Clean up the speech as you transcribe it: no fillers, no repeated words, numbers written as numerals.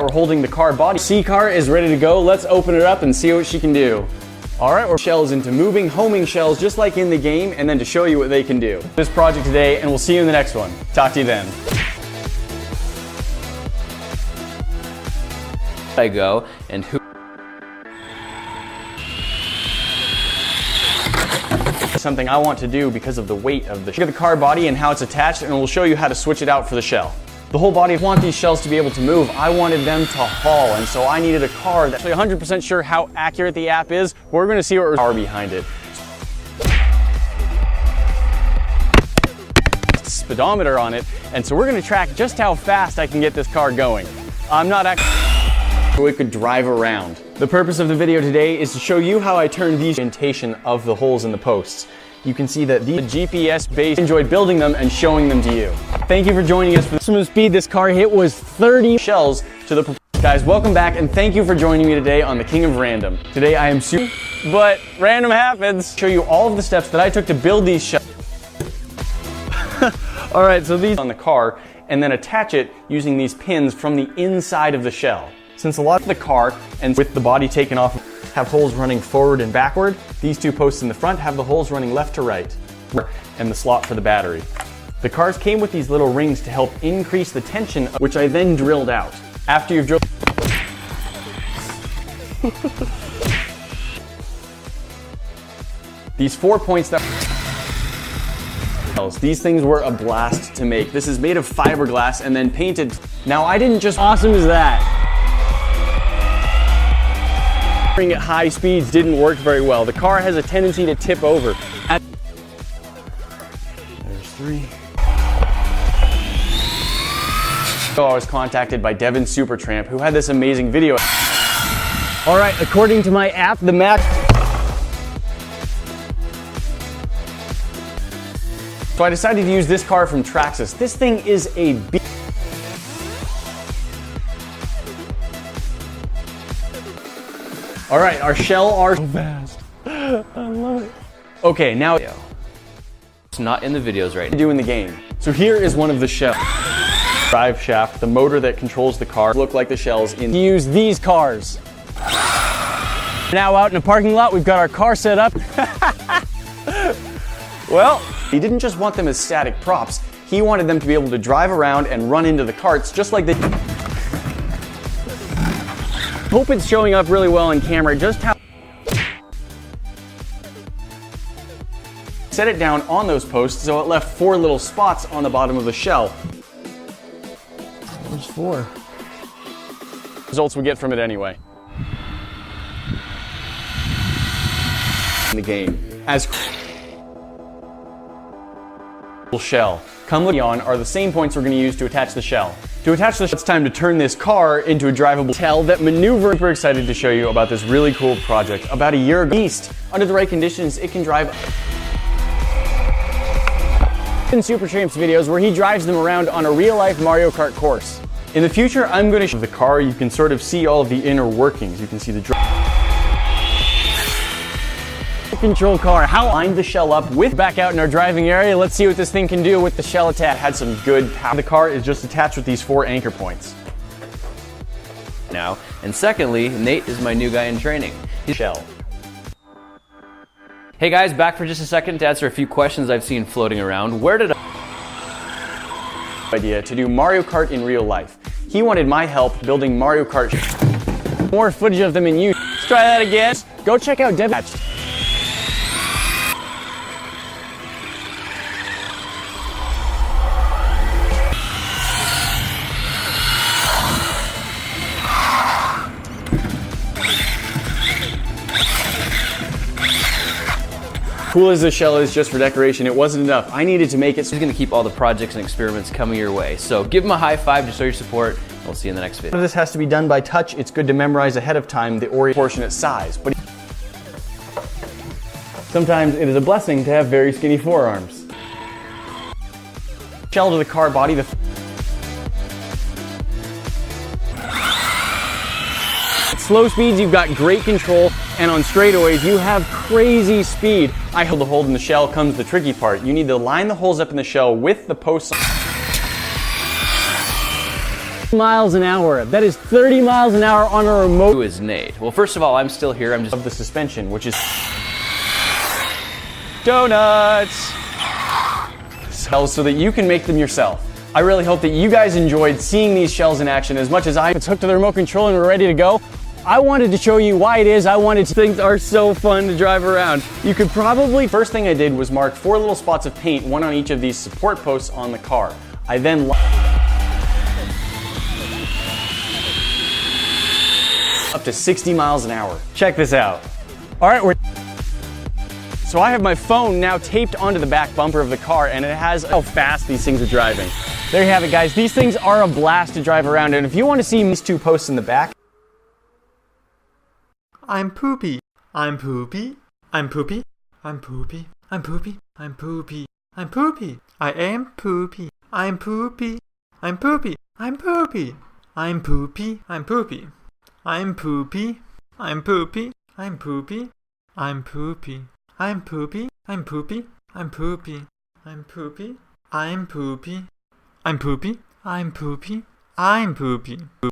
we're holding the car body. C-Car is ready to go. Let's open it up and see what she can do. All right, we're shells into moving, homing shells just like in the game, and then to show you what they can do. This project today, and we'll see you in the next one. Talk to you then. I go and who something I want to do because of the weight of the car body and how it's attached, and we'll show you how to switch it out for the shell. The whole body, I want these shells to be able to move. I wanted them to haul, and so I needed a car that's actually 100% sure how accurate the app is. We're going to see what power behind it. Speedometer on it, and so we're going to track just how fast I can get this car going. I'm not actually so it could drive around. The purpose of the video today is to show you how I turn these orientation of the holes in the posts. You can see that the GPS base enjoyed building them and showing them to you. Thank you for joining us for the maximum speed this car hit was 30 shells to the guys. Welcome back and thank you for joining me today on the King of Random. Today I am super, but random happens. Show you all of the steps that I took to build these shells. All right, so these on the car and then attach it using these pins from the inside of the shell. Since a lot of the car and with the body taken off have holes running forward and backward, these two posts in the front have the holes running left to right and the slot for the battery. The cars came with these little rings to help increase the tension, which I then drilled out. After you've drilled these 4 points that these things were a blast to make. This is made of fiberglass and then painted. Now I didn't just awesome as that. At high speeds didn't work very well. The car has a tendency to tip over. There's 3. So I was contacted by Devin Supertramp, who had this amazing video. All right, according to my app, the max. So I decided to use this car from Traxxas. This thing is a beast. All right, our shell are so fast. I love it. Okay, now it's not in the videos right now. Do in the game. So here is one of the shells. Drive shaft, the motor that controls the car, look like the shells in. Use these cars. Now out in a parking lot, we've got our car set up. Well, he didn't just want them as static props. He wanted them to be able to drive around and run into the carts just like they. Hope it's showing up really well on camera just how set it down on those posts so it left 4 little spots on the bottom of the shell. There's 4. Results we get from it anyway. In the game. As shell. Come on are the same points we're going to use to attach the shell. To attach the shell, it's time to turn this car into a drivable tell that maneuver. Super excited to show you about this really cool project. About a year ago, under the right conditions, it can drive in Supertramp's videos where he drives them around on a real-life Mario Kart course. In the future, I'm going to show the car. You can sort of see all of the inner workings. You can see the control car. How line the shell up with back out in our driving area. Let's see what this thing can do with the shell attached. Had some good power. The car is just attached with these 4 anchor points. Now, and secondly, Nate is my new guy in training. He's shell. Hey guys, back for just a second to answer a few questions I've seen floating around. Where did idea to do Mario Kart in real life? He wanted my help building Mario Kart. More footage of them in use. Let's try that again. Go check out Devin. Cool as the shell is just for decoration, it wasn't enough. I needed to make it. He's gonna keep all the projects and experiments coming your way. So give him a high five to show your support. We'll see you in the next video. This has to be done by touch. It's good to memorize ahead of time the proportionate size. But sometimes it is a blessing to have very skinny forearms. Shell to the car body. At slow speeds, you've got great control, and on straightaways, you have crazy speed. I held the hole in the shell comes the tricky part. You need to line the holes up in the shell with the posts. miles an hour. That is 30 miles an hour on a remote. Who is Nate? Well, first of all, I'm still here. I'm just Of the suspension, which is donuts. So that you can make them yourself. I really hope that you guys enjoyed seeing these shells in action as much as I. It's hooked to the remote control and we're ready to go. I wanted to show you why it is. Things are so fun to drive around. You could probably, first thing I did was mark 4 little spots of paint, one on each of these support posts on the car. I then up to 60 miles an hour. Check this out. All right, so I have my phone now taped onto the back bumper of the car and it has how fast these things are driving. There you have it, guys. These things are a blast to drive around, and if you want to see these 2 posts in the back. I'm poopy. I'm poopy. I'm poopy. I'm poopy. I'm poopy. I'm poopy. I'm poopy. I am poopy. I'm poopy. I'm poopy. I'm poopy. I'm poopy. I'm poopy. I'm poopy. I'm poopy. I'm poopy. I'm poopy. I'm poopy. I'm poopy. I'm poopy. I'm poopy. I'm poopy. I'm poopy. I'm poopy. I'm poopy.